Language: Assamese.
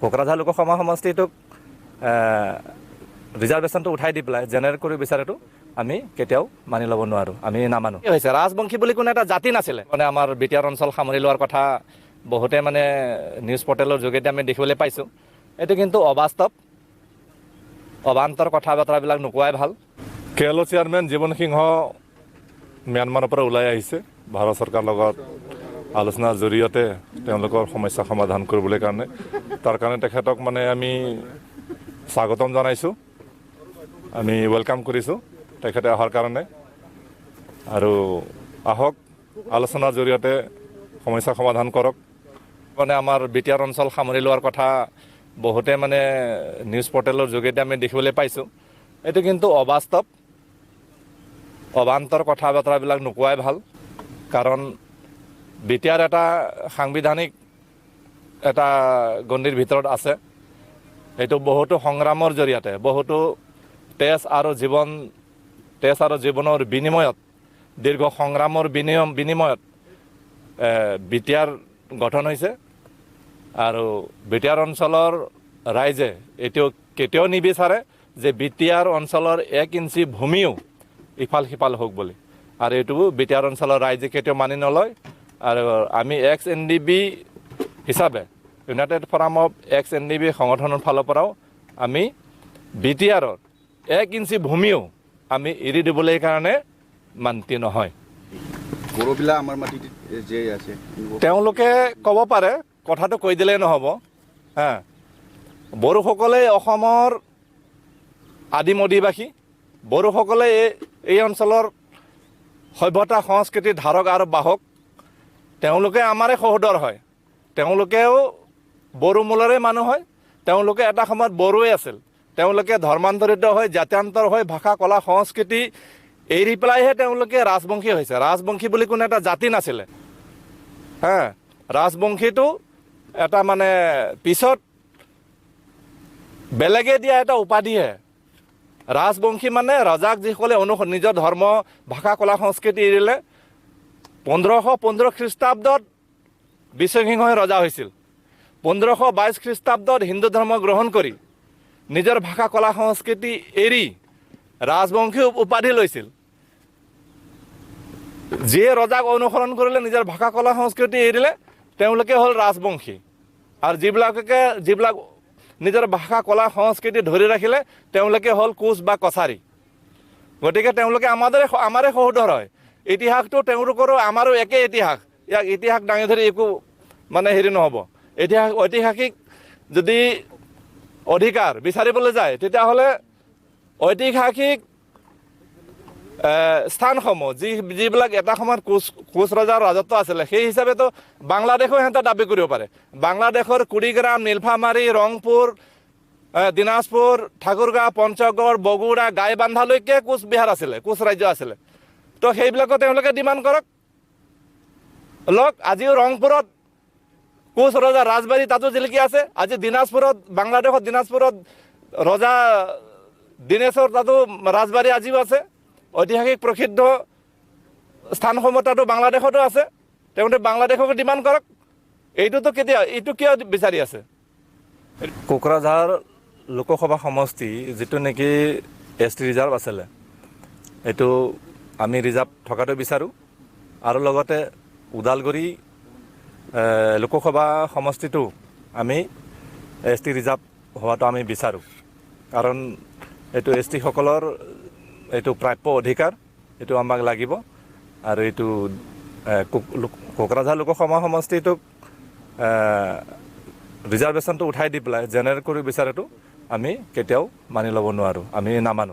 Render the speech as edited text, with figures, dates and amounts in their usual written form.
কোকৰাঝাৰ লোকসভা সমষ্টিটোক ৰিজাৰ্ভেশ্যনটো উঠাই দি পেলাই জেনেৰেট কৰিব বিচাৰাটো আমি কেতিয়াও মানি ল'ব নোৱাৰোঁ, আমি নামানো। কি হৈছে, ৰাজবংশী বুলি কোনো এটা জাতি নাছিলে। মানে আমাৰ বিটিআৰ অঞ্চল সামৰি লোৱাৰ কথা বহুতে মানে নিউজ পৰ্টেলৰ যোগেদি আমি দেখিবলৈ পাইছোঁ। এইটো কিন্তু অবাস্তৱ, অবান্তৰ কথা বতৰাবিলাক নোকোৱাই ভাল। কেৰেলৰ চেয়াৰমেন জীৱন সিংহ ম্যানমাৰৰ পৰা ওলাই আহিছে ভাৰত চৰকাৰৰ লগত আলোচনাৰ জৰিয়তে তেওঁলোকৰ সমস্যা সমাধান কৰিবলৈ কাৰণে। তাৰ কাৰণে তেখেতক মানে আমি স্বাগতম জনাইছোঁ, আমি ৱেলকাম কৰিছোঁ তেখেতে অহাৰ কাৰণে। আৰু আহক আলোচনাৰ জৰিয়তে সমস্যা সমাধান কৰক। মানে আমাৰ বিটিআৰ অঞ্চল সামৰি লোৱাৰ কথা বহুতে মানে নিউজ পৰ্টেলৰ যোগেদি আমি দেখিবলৈ পাইছোঁ। এইটো কিন্তু অবাস্তৱ, অবান্তৰ কথা বতৰাবিলাক নোকোৱাই ভাল। কাৰণ বিটিআৰ এটা সাংবিধানিক এটা গণ্ডিৰ ভিতৰত আছে। এইটো বহুতো সংগ্ৰামৰ জৰিয়তে, বহুতো তেজ আৰু জীৱনৰ বিনিময়ত, দীৰ্ঘ সংগ্ৰামৰ বিনিময়ত বিটিআৰ গঠন হৈছে। আৰু বিটিআৰ অঞ্চলৰ ৰাইজে এইটো কেতিয়াও নিবিচাৰে যে বিটিআৰ অঞ্চলৰ 1 ইঞ্চি ভূমিও ইফাল সিফাল হওক বুলি। আৰু এইটো বিটিআৰ অঞ্চলৰ ৰাইজে কেতিয়াও মানি নলয়। আৰু আমি XNDB হিচাপে, ইউনাইটেড ফৰাম অফ XNDB সংগঠনৰ ফালৰ পৰাও আমি বিটিআৰৰ 1 ইঞ্চি ভূমিও আমি এৰি দিবলৈ কাৰণে মান্তি নহয়। বড়োবিলাক আমাৰ মাটিত যে আছে, তেওঁলোকে ক'ব পাৰে, কথাটো কৈ দিলেই নহ'ব। বড়োসকলে অসমৰ আদিম অধিবাসী, বড়োসকলে এই অঞ্চলৰ সভ্যতা সংস্কৃতিৰ ধাৰক আৰু বাহক। তেওঁলোকে আমাৰে সহোদৰ হয়, তেওঁলোকেও বড়ো মূলৰে মানুহ হয়। তেওঁলোকে এটা সময়ত বড়োৱে আছিল, তেওঁলোকে ধৰ্মান্তৰিত হৈ জাত্যান্তৰ হৈ ভাষা কলা সংস্কৃতি এৰি পেলাইহে তেওঁলোকে ৰাজবংশী হৈছে। ৰাজবংশী বুলি কোনো এটা জাতি নাছিলে। ৰাজবংশীটো এটা মানে পিছত বেলেগে দিয়া এটা উপাধিহে। ৰাজবংশী মানে ৰজাক যিসকলে নিজৰ ধৰ্ম ভাষা কলা সংস্কৃতি এৰিলে। 1515 খ্ৰীষ্টাব্দত বিশ্বসিংহই ৰজা হৈছিল। 1522 খ্ৰীষ্টাব্দত হিন্দু ধৰ্ম গ্ৰহণ কৰি নিজৰ ভাষা কলা সংস্কৃতি এৰি ৰাজবংশী উপাধি লৈছিল। যিয়ে ৰজাক অনুসৰণ কৰিলে, নিজৰ ভাষা কলা সংস্কৃতি এৰিলে, তেওঁলোকে হ'ল ৰাজবংশী। আৰু যিবিলাক নিজৰ ভাষা কলা সংস্কৃতি ধৰি ৰাখিলে, তেওঁলোকে হ'ল কোচ বা কছাৰী। গতিকে তেওঁলোকে আমাৰে সহোদৰ হয়। ইতিহাসটো তেওঁলোকৰো আমাৰো একে ইতিহাস। ইয়াক ইতিহাস দাঙি ধৰি একো মানে নহ'ব। ঐতিহাসিক যদি অধিকাৰ বিচাৰিবলৈ যায়, তেতিয়াহ'লে ঐতিহাসিক স্থানসমূহ যিবিলাক এটা সময়ত কোচ ৰজাৰ ৰাজত্ব আছিলে, সেই হিচাপেতো বাংলাদেশো সিহঁতে দাবী কৰিব পাৰে। বাংলাদেশৰ কুৰিগ্ৰাম, নীলফামাৰী, ৰংপুৰ, দিনাজপুৰ, ঠাকুৰগাঁও, পঞ্চগড়, বগুড়া, গাইবান্ধালৈকে কোচবিহাৰ আছিলে, কোচ ৰাজ্য আছিলে। তো সেইবিলাকো তেওঁলোকে ডিমাণ্ড কৰক। আজিও ৰংপুৰত কোচ ৰজা ৰাজবাৰী তাতো জিলিকি আছে। আজি দিনাজপুৰত, বাংলাদেশত দিনাজপুৰত ৰজা দিনেশ্বৰ তাতো ৰাজবাৰী আজিও আছে। ঐতিহাসিক প্ৰসিদ্ধ স্থানসমূহ তাতো বাংলাদেশতো আছে। তেওঁলোকে বাংলাদেশকো ডিমাণ্ড কৰক। এইটো কিয় বিচাৰি আছে? কোকৰাঝাৰ লোকসভা সমষ্টি যিটো নেকি ST ৰিজাৰ্ভ আছিলে, এইটো আমি ৰিজাৰ্ভ থকাটো বিচাৰোঁ। আৰু লগতে ওদালগুৰি লোকসভা সমষ্টিটো আমি ST ৰিজাৰ্ভ হোৱাটো আমি বিচাৰোঁ। কাৰণ এইটো ST সকলৰ এইটো প্ৰাপ্য অধিকাৰ, এইটো আমাক লাগিব। আৰু এইটো কোকৰাঝাৰ লোকসভা সমষ্টিটোক ৰিজাৰ্ভেশ্যনটো উঠাই দি পেলাই জেনেৰেট কৰিব বিচাৰাটো আমি কেতিয়াও মানি ল'ব নোৱাৰোঁ, আমি নামানো।